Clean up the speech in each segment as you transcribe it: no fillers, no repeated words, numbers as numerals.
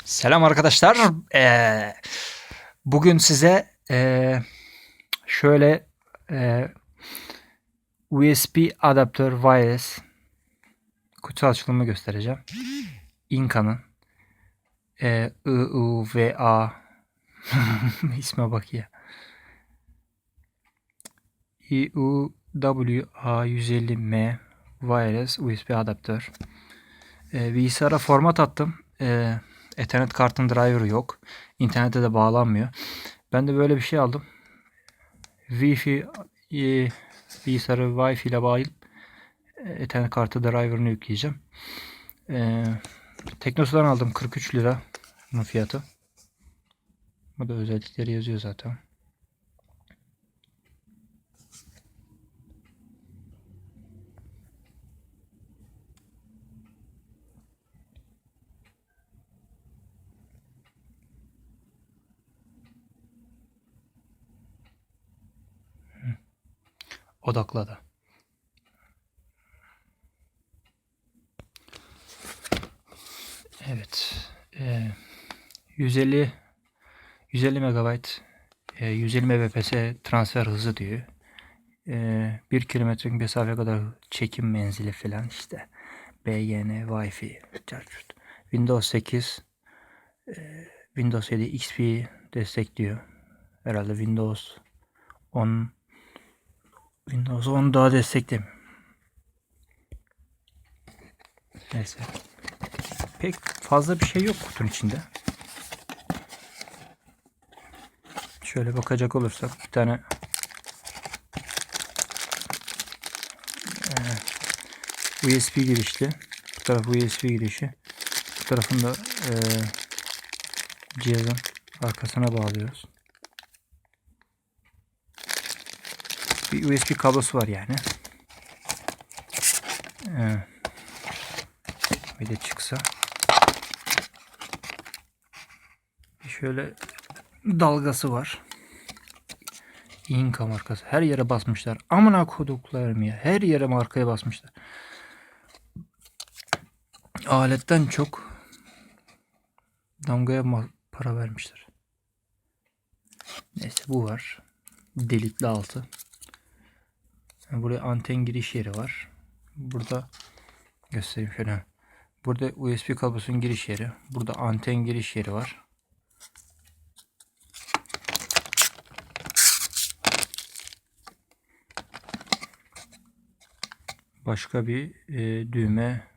Selam arkadaşlar. Bugün size şöyle USB adaptör wireless kutu açılımı göstereceğim. Inca'nın IUVA isme bak ya. IUWA 150M wireless USB adaptör. Bilgisayara format attım. Ethernet kartın driver'ı yok. İnternete de bağlanmıyor. Ben de böyle bir şey aldım. Wi-Fi bilgisayarı Wi-Fi ile bağlayıp Ethernet kartı driver'ını yükleyeceğim. Teknosa'dan aldım, 43 lira bunun fiyatı. Bu da özellikleri yazıyor zaten. Odakladı. Evet. 150 MB 120 Mbps transfer hızı diyor. 1 kilometrelik mesafe kadar çekim menzili falan işte. BGN, Wi-Fi, Windows 8, Windows 7 XP destekliyor. Herhalde Windows 10 daha desteklemiyor. Neyse. Pek fazla bir şey yok kutunun içinde. Şöyle bakacak olursak bir tane USB girişli. Bu taraf USB girişi. Bu tarafında cihazın arkasına bağlıyoruz. Bir USB kablosu var yani. Bir de çıksa. Şöyle dalgası var. Inca markası. Her yere basmışlar. Amına koduklarım ya. Her yere markaya basmışlar. Aletten çok damgaya para vermişler. Neyse, bu var. Delikli altı. Buraya anten giriş yeri var. Burada göstereyim şöyle. Burada USB kablosunun giriş yeri. Burada anten giriş yeri var. Başka bir düğme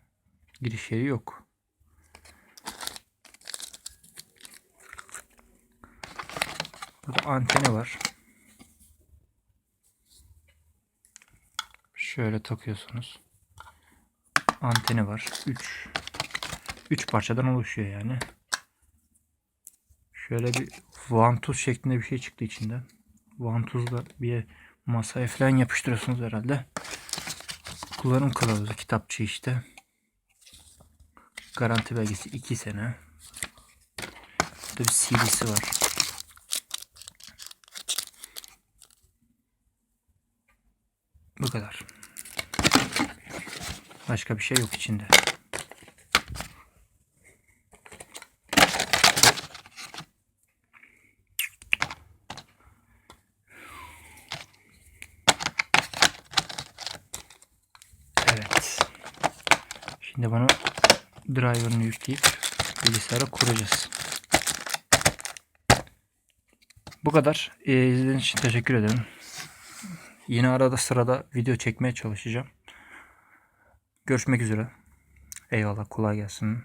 giriş yeri yok. Burada anteni var. Şöyle takıyorsunuz. Anteni var. 3 parçadan oluşuyor yani. Şöyle bir vantuz şeklinde bir şey çıktı içinden. Vantuzla bir masaya falan yapıştırıyorsunuz herhalde. Kullanım kılavuzu, kitapçı işte. Garanti belgesi 2 sene. Burada bir CD'si var. Bu kadar. Başka bir şey yok içinde. Evet. Şimdi bunu driver'ını yükleyip bilgisayara kuracağız. Bu kadar. İzlediğiniz için teşekkür ederim. Yine arada sırada video çekmeye çalışacağım. Görüşmek üzere. Eyvallah, kolay gelsin.